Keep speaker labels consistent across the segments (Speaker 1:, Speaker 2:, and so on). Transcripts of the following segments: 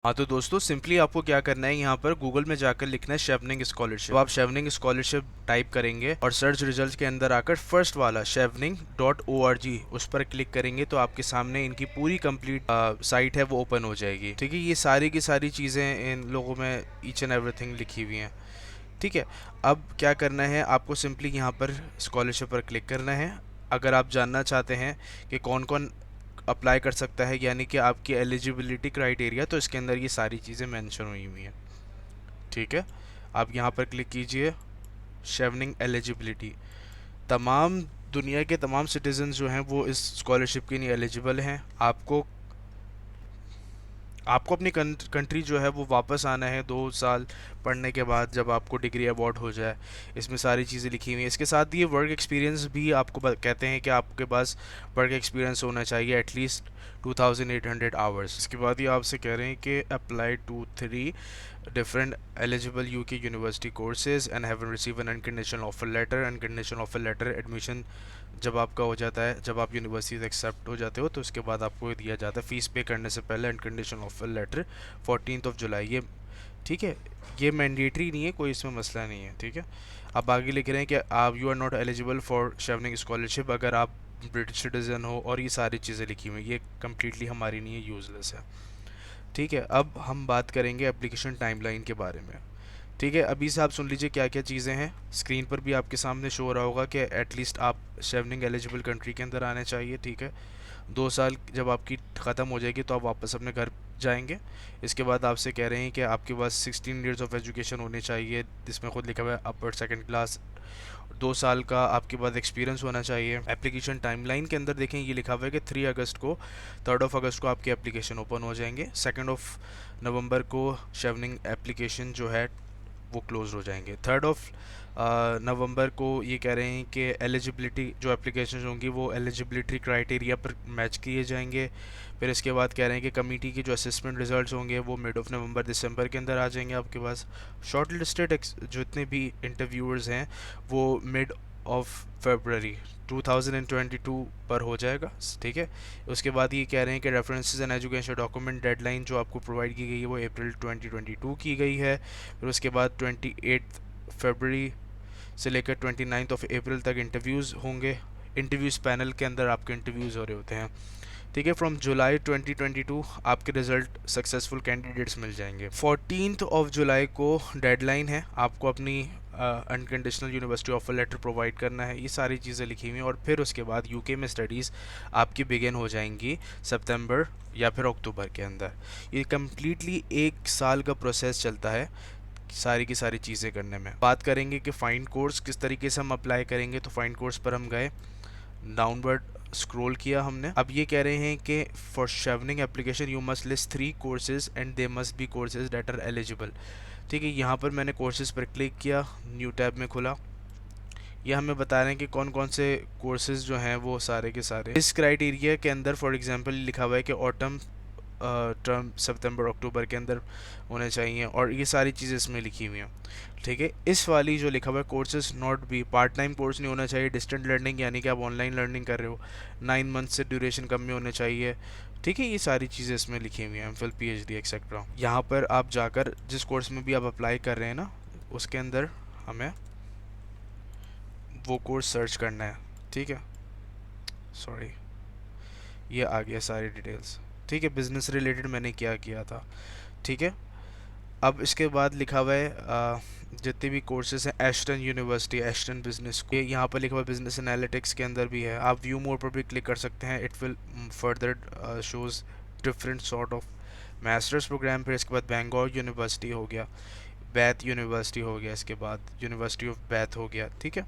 Speaker 1: हाँ तो दोस्तों सिंपली आपको क्या करना है, यहाँ पर गूगल में जाकर लिखना है शेवनिंग स्कॉलरशिप। तो आप शेवनिंग स्कॉलरशिप टाइप करेंगे और सर्च रिजल्ट के अंदर आकर फर्स्ट वाला chevening.org उस पर क्लिक करेंगे तो आपके सामने इनकी पूरी कंप्लीट साइट है वो ओपन हो जाएगी। ठीक है, ये सारी की सारी चीज़ें इन लोगों में ईच एंड एवरीथिंग लिखी हुई हैं। ठीक है, अब क्या करना है, आपको सिंपली यहाँ पर स्कॉलरशिप पर क्लिक करना है। अगर आप जानना चाहते हैं कि कौन कौन अप्लाई कर सकता है, यानी कि आपकी एलिजिबिलिटी क्राइटेरिया, तो इसके अंदर ये सारी चीज़ें मेंशन हुई हुई हैं। ठीक है, आप यहाँ पर क्लिक कीजिए शेवनिंग एलिजिबिलिटी। तमाम दुनिया के तमाम सिटीजन जो हैं वो इस स्कॉलरशिप के लिए एलिजिबल हैं। आपको आपको अपनी कंट्री जो है वो वापस आना है 2 साल पढ़ने के बाद, जब आपको डिग्री अवार्ड हो जाए। इसमें सारी चीज़ें लिखी हुई हैं। इसके साथ ये वर्क एक्सपीरियंस भी आपको कहते हैं कि आपके पास वर्क एक्सपीरियंस होना चाहिए एटलीस्ट 2800 आवर्स। इसके बाद ये आपसे कह रहे हैं कि apply to 3 different eligible UK university courses and have received an unconditional offer letter। unconditional offer letter admission जब आपका हो जाता है, जब आप यूनिवर्सिटी से एक्सेप्ट हो जाते हो तो उसके बाद आपको दिया जाता है फ़ीस पे करने से पहले अनकंडीशनल ऑफर लेटर 14 जुलाई। ये ठीक है, ये मैंडेटरी नहीं है, कोई इसमें मसला नहीं है। ठीक है, अब आगे लिख रहे हैं कि आप you are not eligible for Chevening scholarship अगर आप ब्रिटिश सिटीज़न हो, और ये सारी चीज़ें लिखी हुई हैं। ये कम्प्लीटली हमारी नहीं है, यूज़लेस है। ठीक है, अब हम बात करेंगे एप्लीकेशन टाइमलाइन के बारे में। ठीक है, अभी से आप सुन लीजिए क्या क्या चीज़ें हैं। स्क्रीन पर भी आपके सामने शो हो रहा होगा कि एटलीस्ट आप शेवनिंग एलिजिबल कंट्री के अंदर आने चाहिए। ठीक है, 2 साल जब आपकी ख़त्म हो जाएगी तो आप वापस अपने घर जाएंगे। इसके बाद आपसे कह रहे हैं कि आपके पास 16 ईयर्स ऑफ एजुकेशन होने चाहिए, जिसमें खुद लिखा हुआ है अपर सेकंड क्लास। 2 साल का आपके पास एक्सपीरियंस होना चाहिए। एप्लीकेशन टाइमलाइन के अंदर देखें, ये लिखा हुआ है कि 3 अगस्त को आपकी एप्लीकेशन ओपन हो जाएंगे। 2 नवंबर को शेवनिंग एप्लीकेशन जो है वो क्लोज हो जाएंगे। 3 नवंबर को ये कह रहे हैं कि एलिजिबिलिटी जो एप्लीकेशन होंगी वो एलिजिबिलिटी क्राइटेरिया पर मैच किए जाएंगे। फिर इसके बाद कह रहे हैं कि कमेटी की जो असेसमेंट रिजल्ट्स होंगे वो मिड ऑफ नवंबर दिसंबर के अंदर आ जाएंगे आपके पास। शॉर्ट लिस्टेड जितने भी इंटरव्यूअर्स हैं वो मिड ऑफ फरवरी 2022 पर हो जाएगा। ठीक है, उसके बाद ये कह रहे हैं कि references and education document deadline जो आपको प्रोवाइड की गई है वो अप्रैल 2022 की गई है। फिर उसके बाद 28 फरवरी से लेकर 29 तक इंटरव्यूज़ होंगे। इंटरव्यूज़ पैनल के अंदर आपके इंटरव्यूज़ हो रहे होते हैं। ठीक है, फ्रॉम जुलाई 2022 आपके रिज़ल्ट सक्सेसफुल कैंडिडेट्स मिल जाएंगे। 14 जुलाई को डेडलाइन है, आपको अपनी unconditional university offer letter provide करना है। ये सारी चीज़ें लिखी हुई हैं। और फिर उसके बाद यूके में स्टडीज़ आपकी बिगिन हो जाएंगी सितंबर या फिर अक्टूबर के अंदर। ये कम्प्लीटली 1 साल का प्रोसेस चलता है सारी की सारी चीज़ें करने में। बात करेंगे कि फाइंड कोर्स किस तरीके से हम अप्लाई करेंगे, तो फाइंड कोर्स पर हम गए, डाउनवर्ड स्क्रॉल किया हमने। अब ये कह रहे हैं कि for Chevening application you must list 3 courses and they must be courses that are eligible. ठीक है, यहाँ पर मैंने कोर्सेज पर क्लिक किया, न्यू टैब में खुला। ये हमें बता रहे हैं कि कौन कौन से कोर्सेज जो हैं वो सारे के सारे इस क्राइटेरिया के अंदर, फॉर एग्जांपल लिखा हुआ है कि ऑटम टर्म सितंबर अक्टूबर के अंदर होने चाहिए, और ये सारी चीज़ें इसमें लिखी हुई हैं। ठीक है, इस वाली जो लिखा हुआ है courses not be part time course नहीं होना चाहिए, डिस्टेंट लर्निंग यानी कि आप ऑनलाइन लर्निंग कर रहे हो, 9 मंथ से ड्यूरेशन कम में होने चाहिए। ठीक है, ये सारी चीज़ें इसमें लिखी हुई हैं, एमफिल पीएचडी एक्सेट्रा। यहाँ पर आप जाकर जिस कोर्स में भी आप अप्लाई कर रहे हैं ना, उसके अंदर हमें वो कोर्स सर्च करना है। ठीक है, सॉरी, ये आ गया सारी डिटेल्स। ठीक है, बिज़नेस रिलेटेड मैंने क्या किया था। ठीक है, अब इसके बाद लिखा हुआ है जितने भी कोर्सेज हैं, एस्टन यूनिवर्सिटी, एस्टन बिजनेस, ये यहाँ पर लिखा हुआ है बिजनेस एनालिटिक्स के अंदर भी है। आप व्यू मोर पर भी क्लिक कर सकते हैं, it will further shows different sort of masters program. फिर इसके बाद बेंगोर यूनिवर्सिटी हो गया, बैथ यूनिवर्सिटी हो गया, इसके बाद यूनिवर्सिटी ऑफ बैथ हो गया। ठीक है,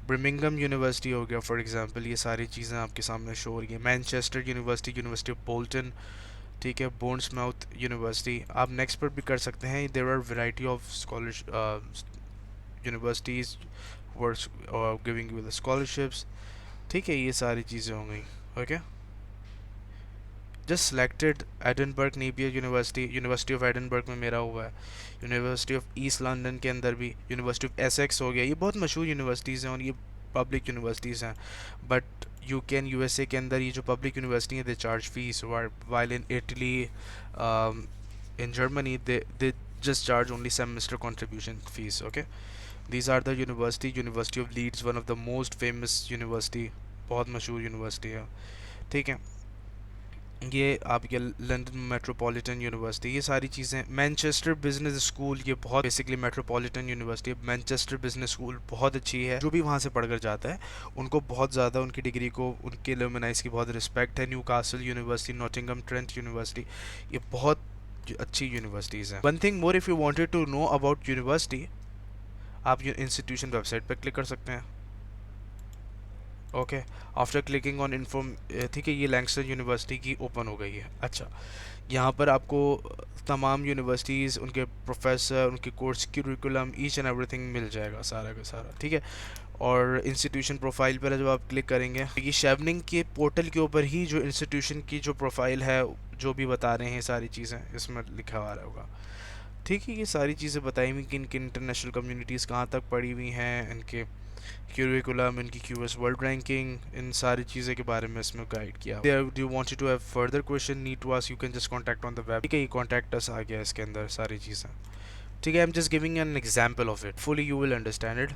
Speaker 1: ब्रिमिंगम यूनिवर्सिटी हो गया फॉर एग्जांपल। ये सारी चीज़ें आपके सामने शो हो रही है। Manchester university, University of Bolton, ठीक है, बोर्नसमाउथ यूनिवर्सिटी। आप नेक्स्ट पर भी कर सकते हैं। There are variety of universities giving you the scholarships. ठीक है, ये सारी चीज़ें हो गई। Okay, just selected Edinburgh Napier University, University of Edinburgh में मेरा हुआ है। यूनिवर्सिटी ऑफ ईस्ट लंदन के अंदर भी यूनिवर्सिटी ऑफ एसेक्स हो गया। ये बहुत मशहूर यूनिवर्सिटीज़ हैं और ये पब्लिक यूनिवर्सिटीज़ हैं, बट यूके एंड यूएसए के अंदर ये जो पब्लिक यूनिवर्सिटी है they charge fees, while in Italy In Germany, they just charge only semester contribution fees. Okay, these are the University of Leeds, one of the most famous university, बहुत मशहूर university है, ठीक है। ये आपके London metropolitan university, ये सारी चीज़ें, मैनचेस्टर बिजनेस स्कूल, ये बहुत basically metropolitan university, Manchester business school बहुत अच्छी है। जो भी वहाँ से पढ़कर जाता है उनको बहुत ज़्यादा उनकी डिग्री को, उनके एलुमनाइज की बहुत रिस्पेक्ट है। Newcastle university, Nottingham Trent University, ये बहुत अच्छी यूनिवर्सिटीज़ हैं। One thing more, if you wanted to know about university, आप इंस्टीट्यूशन वेबसाइट पर क्लिक कर सकते हैं। Okay, after clicking on inform, ठीक है, ये लैंगस्टन यूनिवर्सिटी की ओपन हो गई है। अच्छा, यहाँ पर आपको तमाम यूनिवर्सिटीज़, उनके प्रोफेसर, उनके course curriculum, each and everything मिल जाएगा, सारा का सारा, ठीक है। और इंस्टीट्यूशन प्रोफाइल पर जब आप क्लिक करेंगे, ये शेवनिंग के पोर्टल के ऊपर ही जो इंस्टीट्यूशन की जो प्रोफाइल है, जो भी बता रहे हैं सारी चीज़ें इसमें लिखा हुआ होगा, ठीक है। ये सारी चीज़ें बताई हुई कि इनकी इंटरनेशनल कम्युनिटीज़ कहाँ तक पड़ी हुई हैं, इनके क्यूरिकुलम, इनकी क्यूएस वर्ल्ड रैंकिंग, इन सारी चीज़ें के बारे में इसमें गाइड किया। Do you want to have further question need to ask, you can just contact on the web, ठीक है। ये कॉन्टैक्ट अस आ गया इसके अंदर सारी चीज़ें, ठीक है। I am just giving an example of it, fully you will understand it.